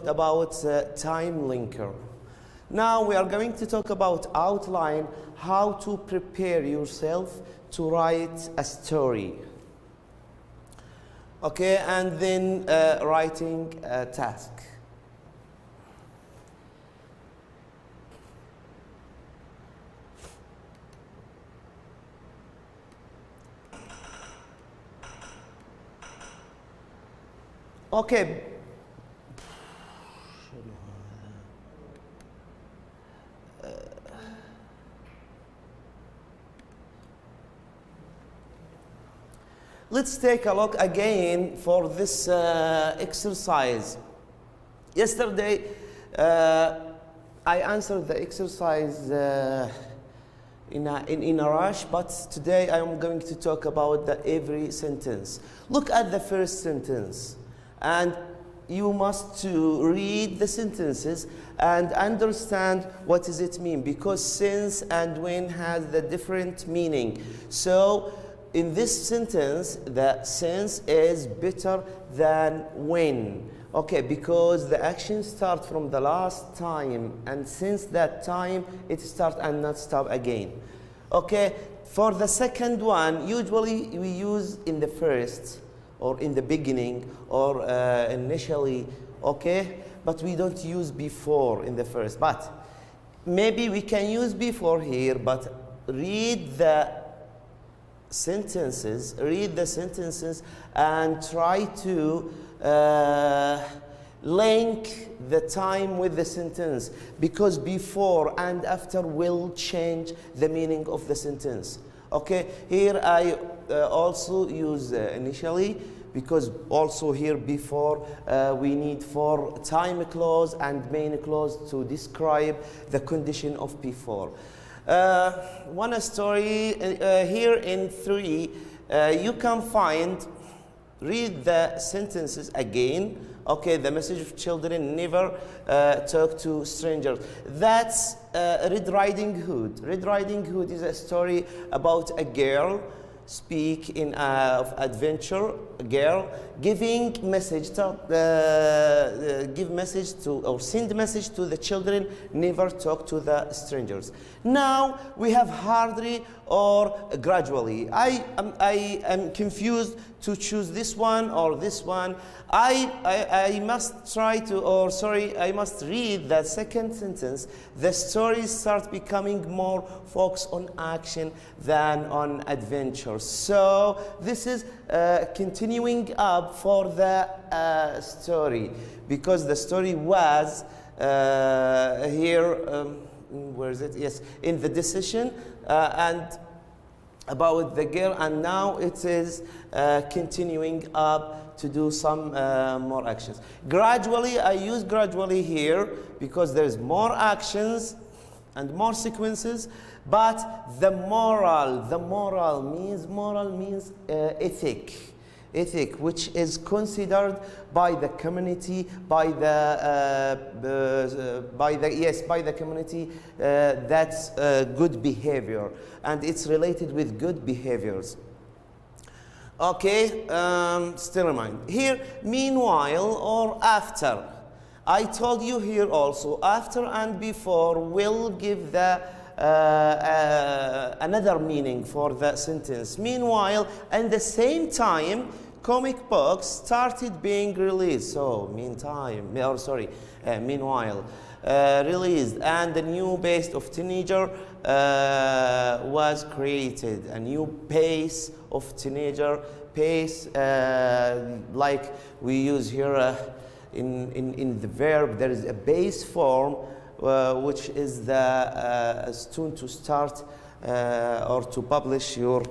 talked about time linker. Now we are going to talk about outline, how to prepare yourself to write a story. Okay, and then writing a task. Okay. Let's take a look again for this exercise. Yesterday, I answered the exercise in a rush, but today I am going to talk about every sentence. Look at the first sentence, and you must to read the sentences and understand what does it mean, because since and when has the different meaning. So in this sentence, the since is better than when. Okay, because the action starts from the last time, and since that time it starts and not stop again. Okay, for the second one, usually we use in the first or in the beginning or initially, okay, but we don't use before in the first. But maybe we can use before here, but read the sentences and try to link the time with the sentence, because before and after will change the meaning of the sentence. Okay, here I also use initially, because also here before we need for time clause and main clause to describe the condition of before. One story here in 3, you can find, read the sentences again. Okay, the message of children never talk to strangers. That's Red Riding Hood. Red Riding Hood is a story about a girl speak in of adventure, a girl giving message to give message to or send message to the children, never talk to the strangers. Now we have hardly or gradually. I am confused to choose this one or this one. I must try to, or sorry, I must read the second sentence. The story starts becoming more focused on action than on adventure. So this is continuing up for the story, because the story was here, where is it? Yes, in the decision and about the girl, and now it is continuing up to do some more actions. Gradually, I use gradually here because there's more actions and more sequences, but the moral means ethic, which is considered by the community, by the community, that's good behavior, and it's related with good behaviors. Okay, still in mind. Here, meanwhile or after. I told you here also, after and before will give the another meaning for the sentence. Meanwhile, at the same time, comic books started being released. So, meanwhile, released, and the new base of teenager was created. A new pace of teenager, pace like we use here in the verb. There is a base form which is the student to start or to publish your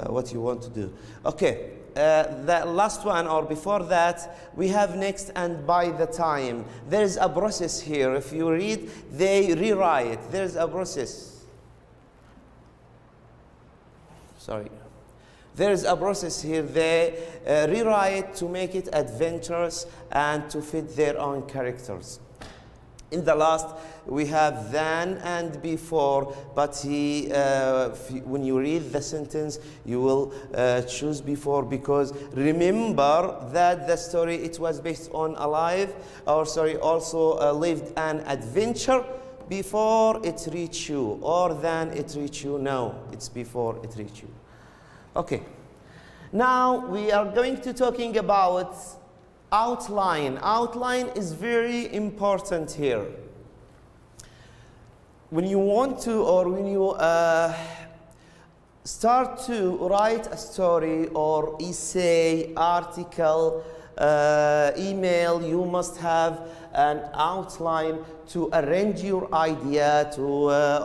what you want to do. Okay, the last one or before that, we have next and by the time. There is a process here. If you read, they rewrite. There's a process. Sorry. There's a process here. They rewrite to make it adventurous and to fit their own characters. In the last, we have than and before, but when you read the sentence, you will choose before, because remember that the story, it was based on also lived an adventure before it reached you, or than it reached you. No, it's before it reached you. Okay. Now we are going to talking about outline. Outline is very important here. When you want to, or when you start to write a story or essay, article, email, you must have an outline to arrange your idea, to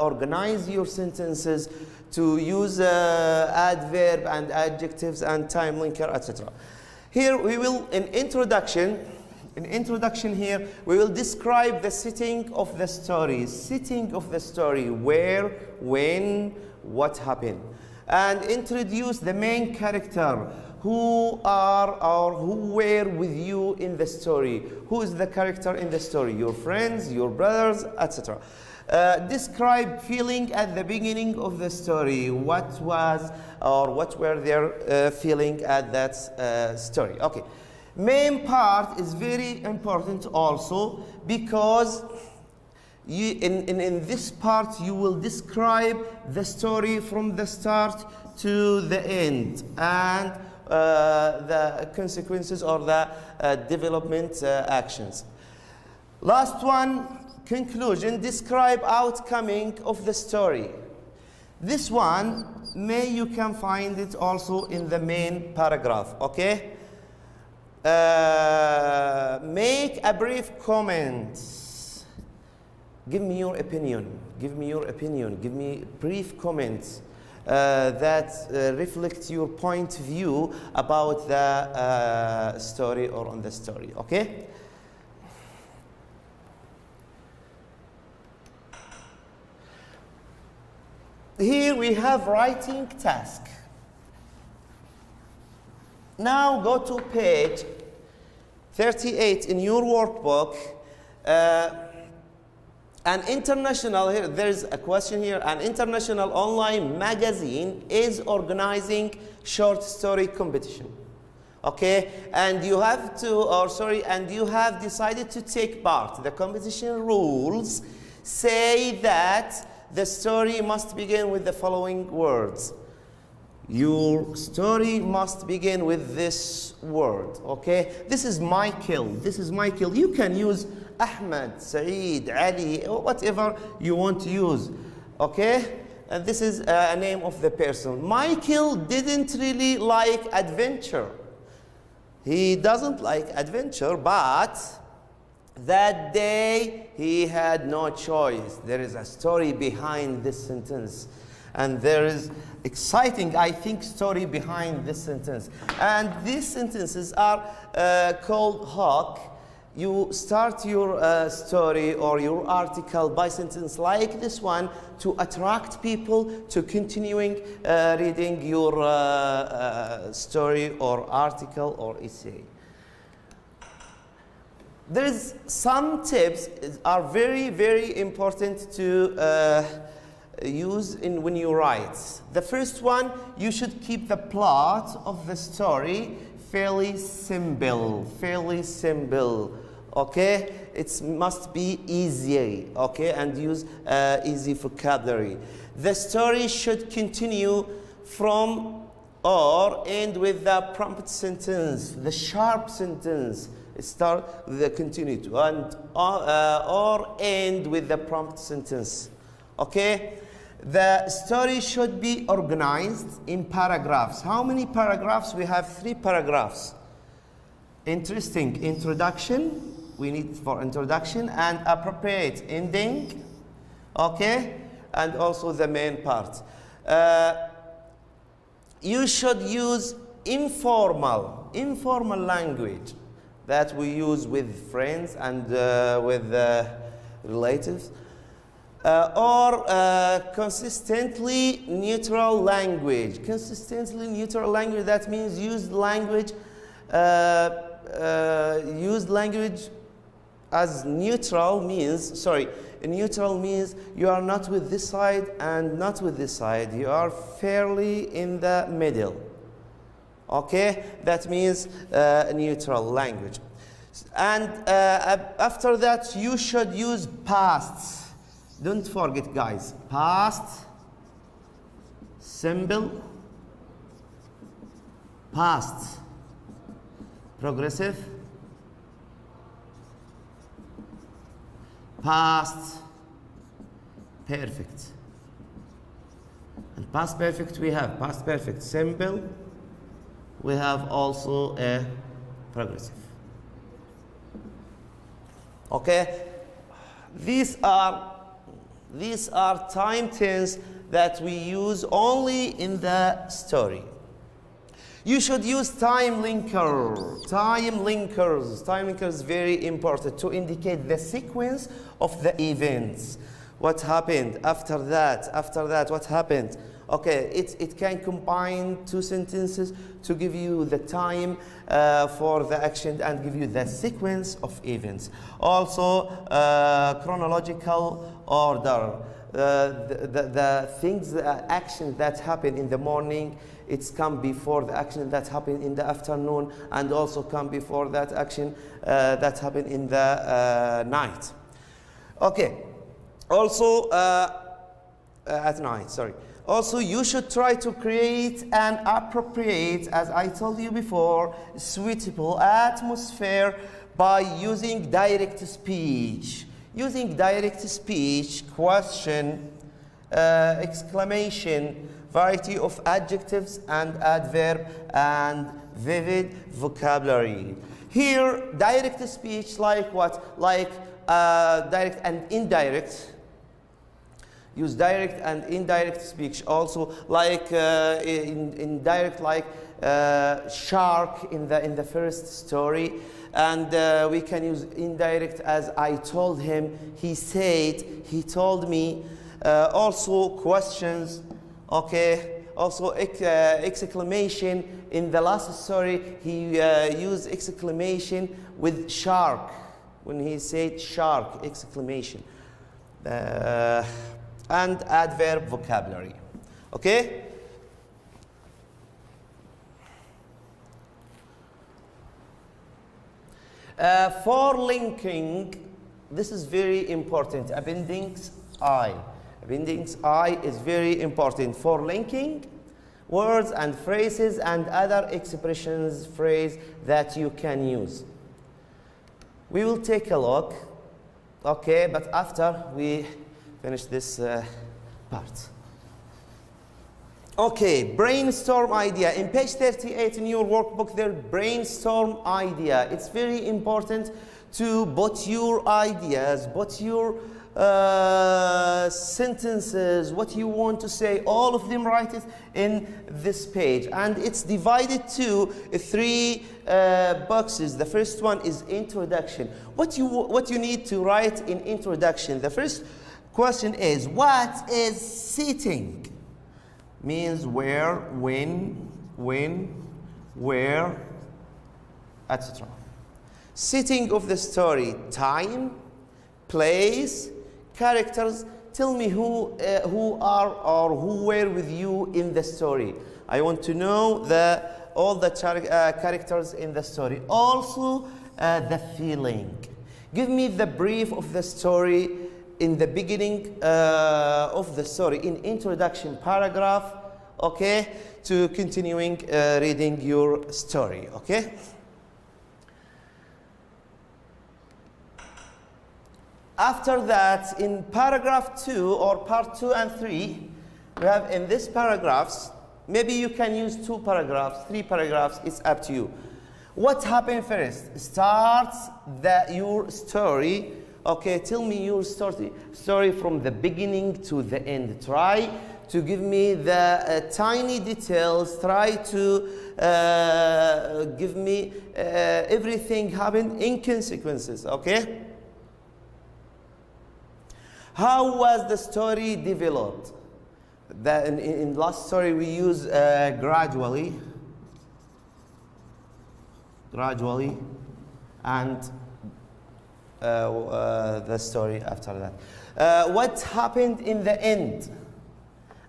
organize your sentences, to use adverb and adjectives and time linker, etc. Here we will, in introduction here, we will describe the setting of the story. Setting of the story, where, when, what happened. And introduce the main character, who are or who were with you in the story. Who is the character in the story? Your friends, your brothers, etc. Describe feeling at the beginning of the story. What was or what were their feeling at that story. Okay. Main part is very important also, because in this part you will describe the story from the start to the end, and the consequences or the development actions. Last one, conclusion, describe outcoming of the story. This one, you can find it also in the main paragraph, okay? Make a brief comment. Give me your opinion. Give me your opinion. Give me brief comments that reflect your point of view about the story or on the story, okay? Here we have writing task. Now go to page 38 in your workbook. An international, here there's a question here, an international online magazine is organizing short story competition. Okay, and you have to, and you have decided to take part. The competition rules say that the story must begin with the following words. Your story must begin with this word, okay? This is Michael. This is Michael. You can use Ahmed, Saeed, Ali, whatever you want to use, okay? And this is a name of the person. Michael didn't really like adventure. He doesn't like adventure, but that day he had no choice. There is a story behind this sentence, and there is exciting, I think, story behind this sentence. And these sentences are called hook. You start your story or your article by sentence like this one to attract people to continuing reading your story or article or essay. There's some tips are very, very important to use when you write. The first one, you should keep the plot of the story fairly simple, okay? It must be easy, okay, and use easy vocabulary. The story should continue from or end with the prompt sentence, the sharp sentence. Start with the continuity and or end with the prompt sentence, okay? The story should be organized in paragraphs. How many paragraphs? We have 3 paragraphs. Interesting. Introduction, we need for introduction, and appropriate ending, okay? And also the main part. You should use informal language that we use with friends and with relatives. Or consistently neutral language. Consistently neutral language, that means use language as neutral means, sorry, neutral means you are not with this side and not with this side. You are fairly in the middle. Okay, that means neutral language. And after that, you should use past. Don't forget, guys, past, simple, past, progressive, past perfect. And past perfect, we have past perfect simple, we have also a progressive. Okay, these are time tense that we use only in the story. You should use time linker. Time linkers. Time linkers is very important to indicate the sequence of the events. What happened after that? After that, what happened? Okay, it can combine two sentences to give you the time for the action and give you the sequence of events. Also, chronological order. The things, actions that happen in the morning, it's come before the action that happened in the afternoon, and also come before that action that happened in the night. Okay, also at night, sorry. Also, you should try to create an appropriate, as I told you before, suitable atmosphere by using direct speech. Using direct speech, question, exclamation, variety of adjectives and adverb, and vivid vocabulary. Here, direct speech like what? Like direct and indirect. Use direct and indirect speech. Also, like indirect, like shark in the first story, and we can use indirect as I told him, he said, he told me. Also questions. Okay. Also exclamation. In the last story, he used exclamation with shark when he said shark, exclamation. And adverb vocabulary. Okay? For linking, this is very important. Appendix I. Appendix I is very important for linking words and phrases and other expressions, phrase that you can use. We will take a look, okay, but after we finish this part. Okay, brainstorm idea. In page 38 in your workbook, there brainstorm idea. It's very important to put your ideas, put your sentences, what you want to say, all of them write it in this page. And it's divided to three boxes. The first one is introduction. What you need to write in introduction. The first question is, what is sitting? Means where, when, where, etc. Setting of the story, time, place, characters. Tell me who are or who were with you in the story. I want to know all the characters in the story. Also, the feeling. Give me the brief of the story in the beginning of the story, in introduction paragraph, okay, to continuing reading your story, okay? After that, in paragraph 2 or part 2 and 3, we have in these paragraphs, maybe you can use 2 paragraphs, 3 paragraphs, it's up to you. What happened first? Starts your story. Okay, tell me your story from the beginning to the end. Try to give me the tiny details. Try to give me everything happened in consequences, okay? How was the story developed? In last story we use gradually, and the story after that. What happened in the end?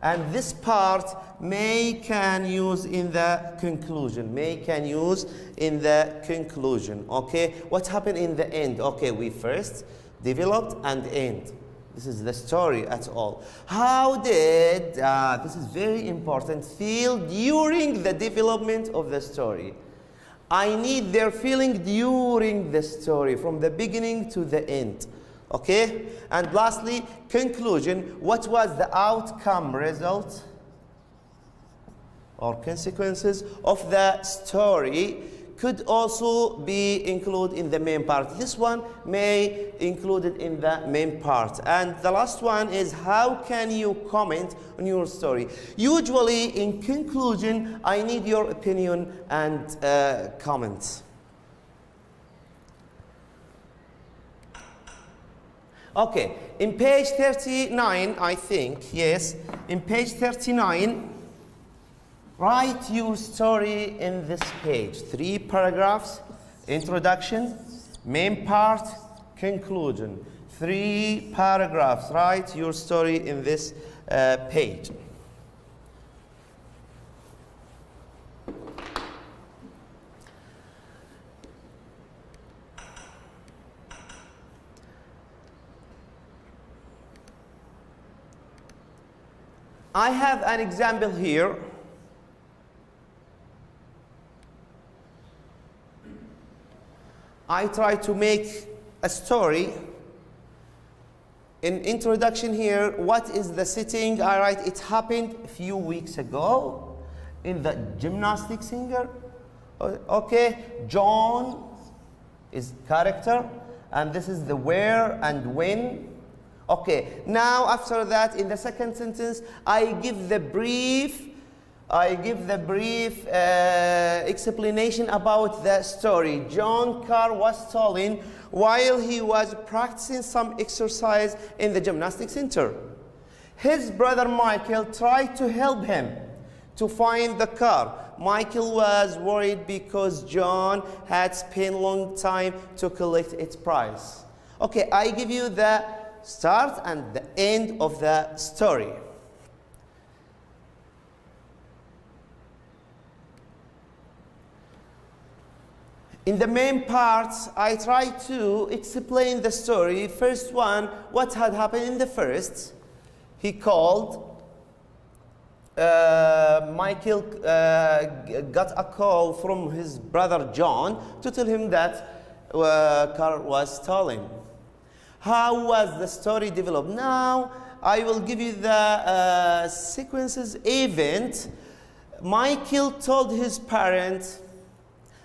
And this part can use in the conclusion. Can use in the conclusion. Okay, what happened in the end? Okay, we first developed and end. This is the story at all. How did, this is very important, feel during the development of the story? I need their feeling during the story, from the beginning to the end. Okay? And lastly, conclusion. What was the outcome, result, or consequences of the story? Could also be included in the main part. This one may include it in the main part. And the last one is, how can you comment on your story? Usually in conclusion, I need your opinion and comments. Okay, in page 39, I think, yes, in page 39, write your story in this page. 3 paragraphs, introduction, main part, conclusion. 3 paragraphs, write your story in this page. I have an example here. I try to make a story. In introduction here, what is the setting? I write, it happened a few weeks ago in the gymnastics singer. Okay, John is character, and this is the where and when. Okay, now after that, in the second sentence, I give the brief explanation about the story. John's car was stolen while he was practicing some exercise in the gymnastics center. His brother Michael tried to help him to find the car. Michael was worried because John had spent a long time to collect its prize. Okay, I give you the start and the end of the story. In the main parts, I try to explain the story. First one, what had happened in the first. He called, Michael got a call from his brother John to tell him that car was stolen. How was the story developed? Now, I will give you the sequences event. Michael told his parents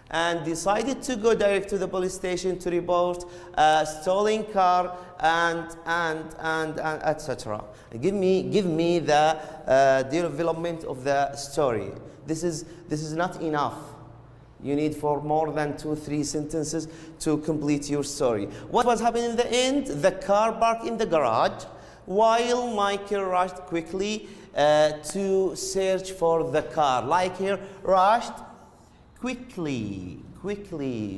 and decided to go direct to the police station to report a stolen car and etc. Give me the development of the story. This is not enough. You need for more than 2-3 sentences to complete your story. What was happening in the end? The car parked in the garage while Michael rushed quickly to search for the car. Like here, rushed quickly,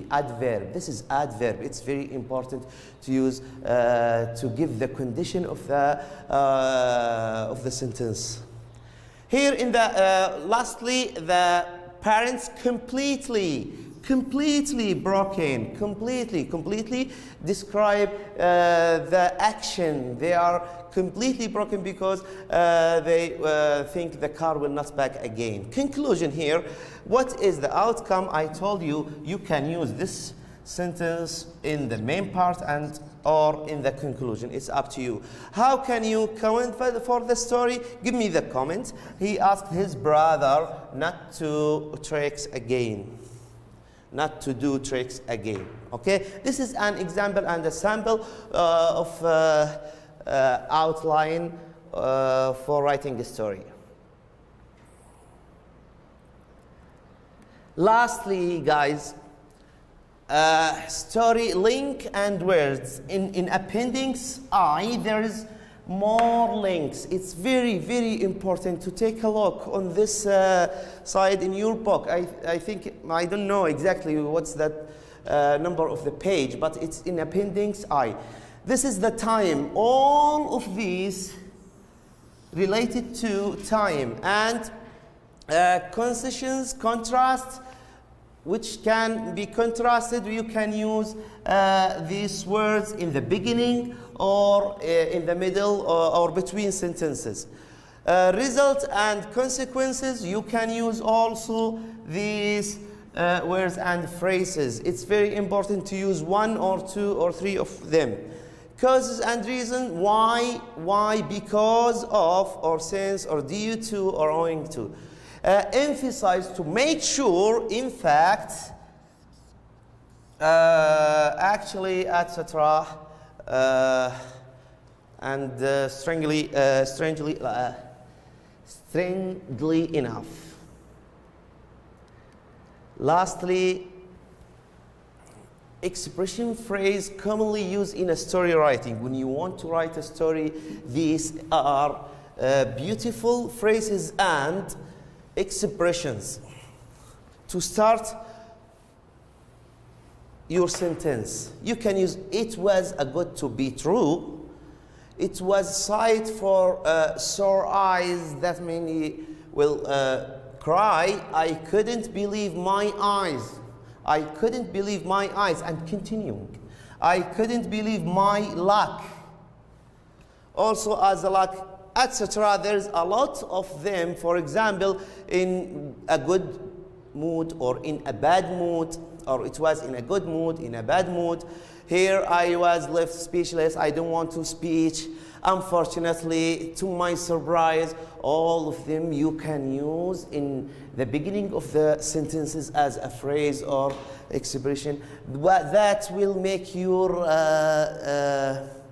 adverb. This is adverb. It's very important to use to give the condition of the sentence. Here in the lastly, the parents completely broken, completely describe the action. They are completely broken because they think the car will not back again. Conclusion here, what is the outcome? I told you, you can use this sentence in the main part and or in the conclusion. It's up to you. How can you comment for the story? Give me the comment. He asked his brother not to tricks again. Not to do tricks again. Okay? This is an example and a sample of outline for writing a story. Lastly, guys, story link and words. In appendix I, there is more links. It's very important to take a look on this side in your book. I think, I don't know exactly what's that number of the page, but it's in appendix I. This is the time. All of these related to time and concessions, contrasts, which can be contrasted. You can use these words in the beginning or in the middle or between sentences. Result and consequences, you can use also these words and phrases. It's very important to use 1 or 2 or 3 of them. Causes and reason, why, because of, or since, or due to, or owing to. Emphasize to make sure, in fact, actually, etc., and strangely enough. Lastly, expression phrase commonly used in a story writing. When you want to write a story, these are beautiful phrases and expressions to start your sentence. You can use "it was a good to be true." It was sight for sore eyes that many will cry. I couldn't believe my eyes. I couldn't believe my eyes. And continuing, I couldn't believe my luck. Also as a luck, etc. There's a lot of them. For example, in a good mood or in a bad mood, or it was in a good mood, in a bad mood. Here I was left speechless. I don't want to speak. Unfortunately, to my surprise, all of them you can use in the beginning of the sentences as a phrase or expression. That will make your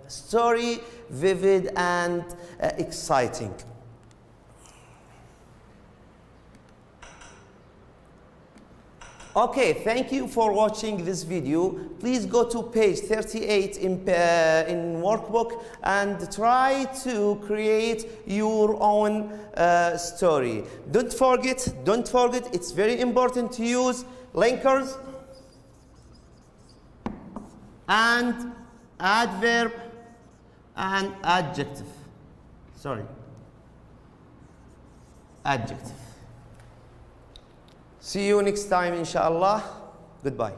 story vivid and exciting. Okay, thank you for watching this video. Please go to page 38 in workbook and try to create your own story. Don't forget, it's very important to use linkers and adverb and adjective. Adjective. See you next time, inshallah. Goodbye.